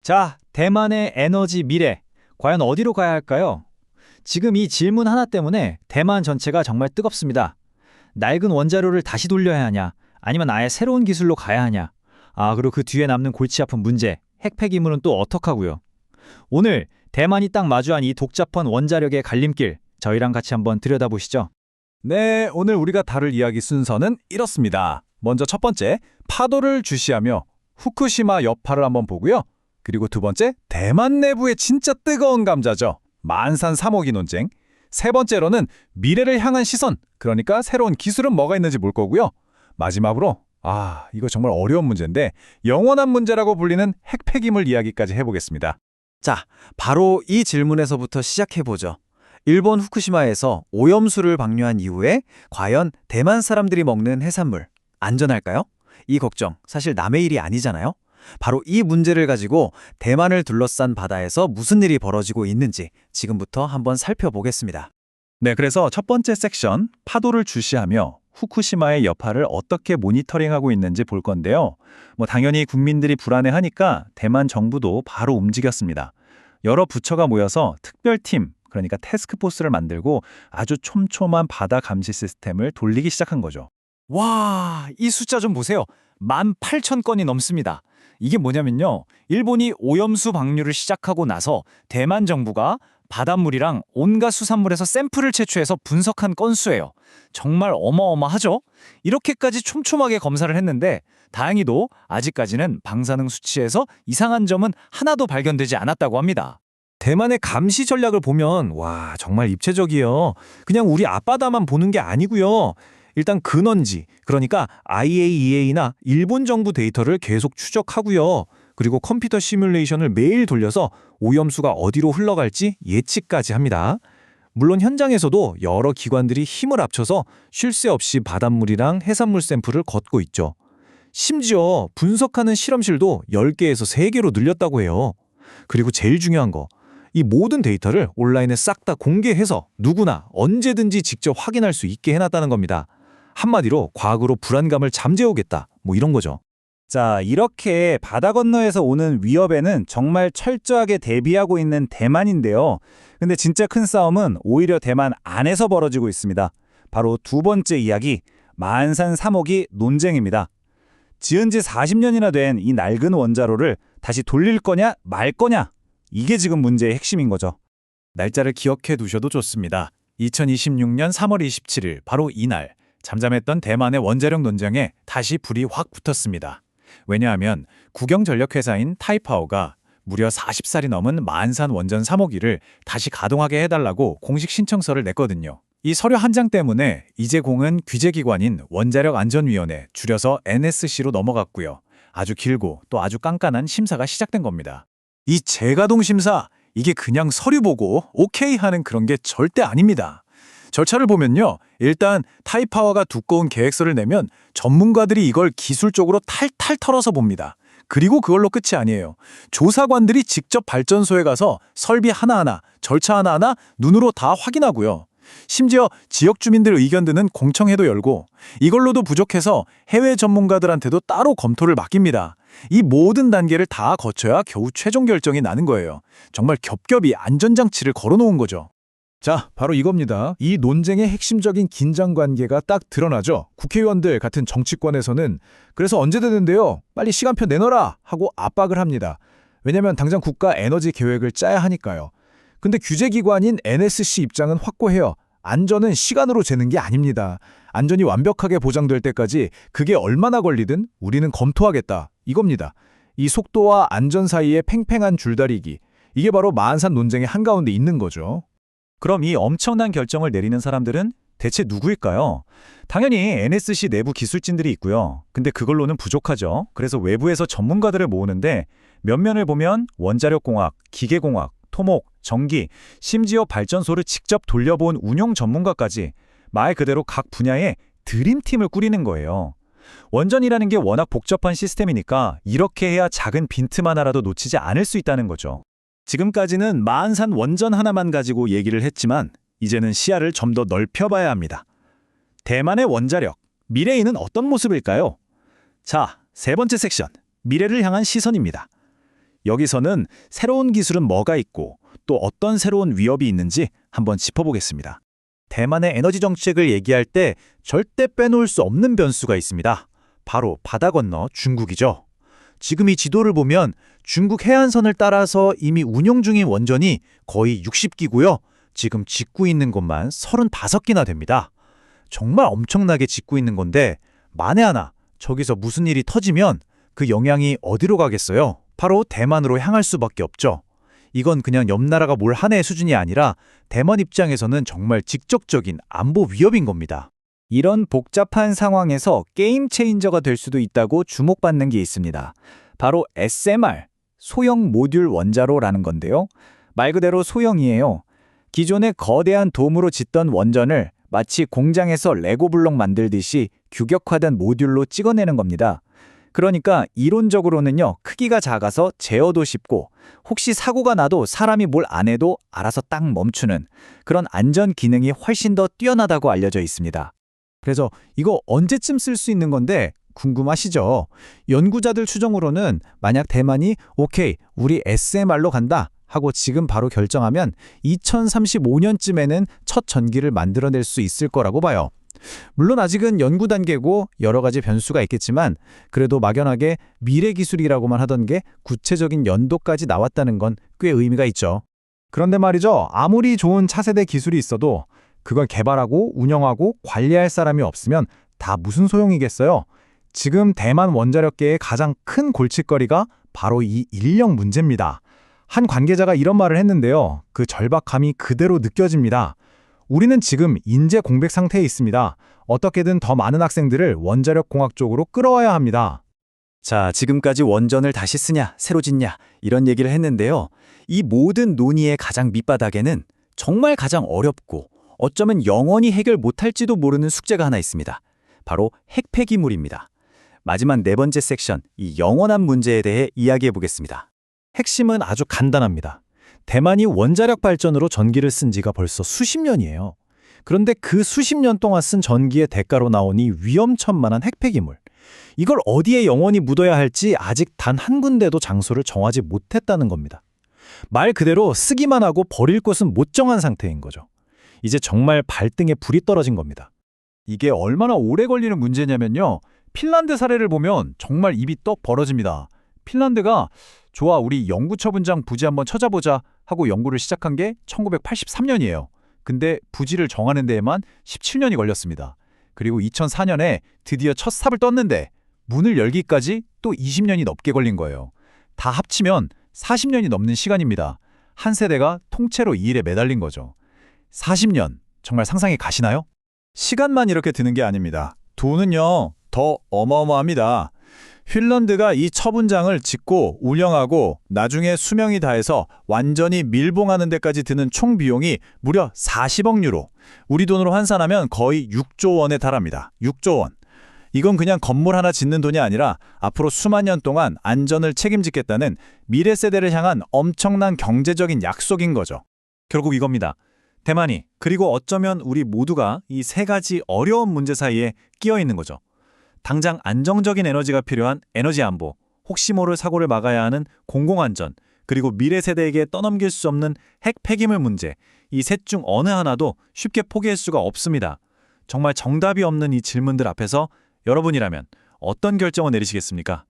자, 대만의 에너지 미래. 과연 어디로 가야 할까요? 지금 이 질문 하나 때문에 대만 전체가 정말 뜨겁습니다. 낡은 원자로를 다시 돌려야 하냐? 아니면 아예 새로운 기술로 가야 하냐? 그리고 그 뒤에 남는 골치 아픈 문제, 핵폐기물은 또 어떡하고요? 오늘 대만이 딱 마주한 이 복잡한 원자력의 갈림길, 저희랑 같이 한번 들여다보시죠. 네, 오늘 우리가 다룰 이야기 순서는 이렇습니다. 먼저 첫 번째, 파도를 주시하며 후쿠시마 여파를 한번 보고요. 그리고 두 번째, 대만 내부의 진짜 뜨거운 감자죠. 만산 3호기 논쟁. 세 번째로는 미래를 향한 시선, 그러니까 새로운 기술은 뭐가 있는지 볼 거고요. 마지막으로, 이거 정말 어려운 문제인데 영원한 문제라고 불리는 핵폐기물 이야기까지 해보겠습니다. 자, 바로 이 질문에서부터 시작해보죠. 일본 후쿠시마에서 오염수를 방류한 이후에 과연 대만 사람들이 먹는 해산물 안전할까요? 이 걱정 사실 남의 일이 아니잖아요. 바로 이 문제를 가지고 대만을 둘러싼 바다에서 무슨 일이 벌어지고 있는지 지금부터 한번 살펴보겠습니다. 네, 그래서 첫 번째 섹션, 파도를 주시하며 후쿠시마의 여파를 어떻게 모니터링하고 있는지 볼 건데요. 당연히 국민들이 불안해하니까 대만 정부도 바로 움직였습니다. 여러 부처가 모여서 특별팀, 그러니까 태스크포스를 만들고 아주 촘촘한 바다 감시 시스템을 돌리기 시작한 거죠. 와, 이 숫자 좀 보세요. 18,000건이 넘습니다. 이게 뭐냐면요. 일본이 오염수 방류를 시작하고 나서 대만 정부가 바닷물이랑 온갖 수산물에서 샘플을 채취해서 분석한 건수예요. 정말 어마어마하죠? 이렇게까지 촘촘하게 검사를 했는데 다행히도 아직까지는 방사능 수치에서 이상한 점은 하나도 발견되지 않았다고 합니다. 대만의 감시 전략을 보면 정말 입체적이에요. 그냥 우리 앞바다만 보는 게 아니고요. 일단 근원지, 그러니까 IAEA나 일본 정부 데이터를 계속 추적하고요. 그리고 컴퓨터 시뮬레이션을 매일 돌려서 오염수가 어디로 흘러갈지 예측까지 합니다. 물론 현장에서도 여러 기관들이 힘을 합쳐서 쉴 새 없이 바닷물이랑 해산물 샘플을 걷고 있죠. 심지어 분석하는 실험실도 10개에서 3개로 늘렸다고 해요. 그리고 제일 중요한 거, 이 모든 데이터를 온라인에 싹 다 공개해서 누구나 언제든지 직접 확인할 수 있게 해놨다는 겁니다. 한마디로 과학으로 불안감을 잠재우겠다, 이런 거죠. 자, 이렇게 바다 건너에서 오는 위협에는 정말 철저하게 대비하고 있는 대만인데요. 근데 진짜 큰 싸움은 오히려 대만 안에서 벌어지고 있습니다. 바로 두 번째 이야기, 만산 3호기 논쟁입니다. 지은 지 40년이나 된 이 낡은 원자로를 다시 돌릴 거냐 말 거냐, 이게 지금 문제의 핵심인 거죠. 날짜를 기억해 두셔도 좋습니다. 2026년 3월 27일, 바로 이날 잠잠했던 대만의 원자력 논쟁에 다시 불이 확 붙었습니다. 왜냐하면 국영전력회사인 타이파워가 무려 40살이 넘은 만산 원전 3호기를 다시 가동하게 해달라고 공식 신청서를 냈거든요. 이 서류 한 장 때문에 이제 공은 규제기관인 원자력안전위원회, 줄여서 NSC로 넘어갔고요. 아주 길고 또 아주 깐깐한 심사가 시작된 겁니다. 이 재가동 심사, 이게 그냥 서류 보고 오케이 하는 그런 게 절대 아닙니다. 절차를 보면요. 일단 타이파워가 두꺼운 계획서를 내면 전문가들이 이걸 기술적으로 탈탈 털어서 봅니다. 그리고 그걸로 끝이 아니에요. 조사관들이 직접 발전소에 가서 설비 하나하나, 절차 하나하나 눈으로 다 확인하고요. 심지어 지역 주민들 의견 듣는 공청회도 열고, 이걸로도 부족해서 해외 전문가들한테도 따로 검토를 맡깁니다. 이 모든 단계를 다 거쳐야 겨우 최종 결정이 나는 거예요. 정말 겹겹이 안전장치를 걸어놓은 거죠. 자, 바로 이겁니다. 이 논쟁의 핵심적인 긴장 관계가 딱 드러나죠. 국회의원들 같은 정치권에서는 그래서 언제 되는데요? 빨리 시간표 내놔라! 하고 압박을 합니다. 왜냐면 당장 국가 에너지 계획을 짜야 하니까요. 근데 규제기관인 NSC 입장은 확고해요. 안전은 시간으로 재는 게 아닙니다. 안전이 완벽하게 보장될 때까지 그게 얼마나 걸리든 우리는 검토하겠다. 이겁니다. 이 속도와 안전 사이의 팽팽한 줄다리기. 이게 바로 만산 논쟁의 한가운데 있는 거죠. 그럼 이 엄청난 결정을 내리는 사람들은 대체 누구일까요? 당연히 NSC 내부 기술진들이 있고요. 근데 그걸로는 부족하죠. 그래서 외부에서 전문가들을 모으는데 면면을 보면 원자력공학, 기계공학, 토목, 전기, 심지어 발전소를 직접 돌려본 운용 전문가까지 말 그대로 각 분야의 드림팀을 꾸리는 거예요. 원전이라는 게 워낙 복잡한 시스템이니까 이렇게 해야 작은 빈틈 하나라도 놓치지 않을 수 있다는 거죠. 지금까지는 만산 원전 하나만 가지고 얘기를 했지만 이제는 시야를 좀 더 넓혀봐야 합니다. 대만의 원자력, 미래에는 어떤 모습일까요? 자, 세 번째 섹션, 미래를 향한 시선입니다. 여기서는 새로운 기술은 뭐가 있고 또 어떤 새로운 위협이 있는지 한번 짚어보겠습니다. 대만의 에너지 정책을 얘기할 때 절대 빼놓을 수 없는 변수가 있습니다. 바로 바다 건너 중국이죠. 지금 이 지도를 보면 중국 해안선을 따라서 이미 운용 중인 원전이 거의 60기고요. 지금 짓고 있는 곳만 35기나 됩니다. 정말 엄청나게 짓고 있는 건데 만에 하나 저기서 무슨 일이 터지면 그 영향이 어디로 가겠어요? 바로 대만으로 향할 수밖에 없죠. 이건 그냥 옆 나라가 뭘 하네 수준이 아니라 대만 입장에서는 정말 직접적인 안보 위협인 겁니다. 이런 복잡한 상황에서 게임 체인저가 될 수도 있다고 주목받는 게 있습니다. 바로 SMR, 소형 모듈 원자로라는 건데요. 말 그대로 소형이에요. 기존의 거대한 돔으로 짓던 원전을 마치 공장에서 레고 블록 만들듯이 규격화된 모듈로 찍어내는 겁니다. 그러니까 이론적으로는요, 크기가 작아서 제어도 쉽고 혹시 사고가 나도 사람이 뭘 안 해도 알아서 딱 멈추는 그런 안전 기능이 훨씬 더 뛰어나다고 알려져 있습니다. 그래서 이거 언제쯤 쓸 수 있는 건데 궁금하시죠? 연구자들 추정으로는 만약 대만이 오케이, 우리 SMR로 간다 하고 지금 바로 결정하면 2035년쯤에는 첫 전기를 만들어낼 수 있을 거라고 봐요. 물론 아직은 연구 단계고 여러 가지 변수가 있겠지만 그래도 막연하게 미래 기술이라고만 하던 게 구체적인 연도까지 나왔다는 건 꽤 의미가 있죠. 그런데 말이죠. 아무리 좋은 차세대 기술이 있어도 그걸 개발하고 운영하고 관리할 사람이 없으면 다 무슨 소용이겠어요? 지금 대만 원자력계의 가장 큰 골칫거리가 바로 이 인력 문제입니다. 한 관계자가 이런 말을 했는데요. 그 절박함이 그대로 느껴집니다. 우리는 지금 인재 공백 상태에 있습니다. 어떻게든 더 많은 학생들을 원자력 공학 쪽으로 끌어와야 합니다. 자, 지금까지 원전을 다시 쓰냐, 새로 짓냐 이런 얘기를 했는데요. 이 모든 논의의 가장 밑바닥에는 정말 가장 어렵고 어쩌면 영원히 해결 못할지도 모르는 숙제가 하나 있습니다. 바로 핵폐기물입니다. 마지막 네 번째 섹션, 이 영원한 문제에 대해 이야기해 보겠습니다. 핵심은 아주 간단합니다. 대만이 원자력 발전으로 전기를 쓴 지가 벌써 수십 년이에요. 그런데 그 수십 년 동안 쓴 전기의 대가로 나오니 위험천만한 핵폐기물. 이걸 어디에 영원히 묻어야 할지 아직 단 한 군데도 장소를 정하지 못했다는 겁니다. 말 그대로 쓰기만 하고 버릴 곳은 못 정한 상태인 거죠. 이제 정말 발등에 불이 떨어진 겁니다. 이게 얼마나 오래 걸리는 문제냐면요. 핀란드 사례를 보면 정말 입이 떡 벌어집니다. 핀란드가 좋아, 우리 연구처분장 부지 한번 찾아보자 하고 연구를 시작한 게 1983년이에요. 근데 부지를 정하는 데에만 17년이 걸렸습니다. 그리고 2004년에 드디어 첫 삽을 떴는데 문을 열기까지 또 20년이 넘게 걸린 거예요. 다 합치면 40년이 넘는 시간입니다. 한 세대가 통째로 이 일에 매달린 거죠. 40년, 정말 상상이 가시나요? 시간만 이렇게 드는 게 아닙니다. 돈은요, 더 어마어마합니다. 핀란드가 이 처분장을 짓고 운영하고 나중에 수명이 다해서 완전히 밀봉하는 데까지 드는 총 비용이 무려 40억 유로. 우리 돈으로 환산하면 거의 6조 원에 달합니다. 6조 원. 이건 그냥 건물 하나 짓는 돈이 아니라 앞으로 수만 년 동안 안전을 책임지겠다는 미래 세대를 향한 엄청난 경제적인 약속인 거죠. 결국 이겁니다. 대만이, 그리고 어쩌면 우리 모두가 이 세 가지 어려운 문제 사이에 끼어 있는 거죠. 당장 안정적인 에너지가 필요한 에너지 안보, 혹시 모를 사고를 막아야 하는 공공안전, 그리고 미래 세대에게 떠넘길 수 없는 핵 폐기물 문제, 이 셋 중 어느 하나도 쉽게 포기할 수가 없습니다. 정말 정답이 없는 이 질문들 앞에서 여러분이라면 어떤 결정을 내리시겠습니까?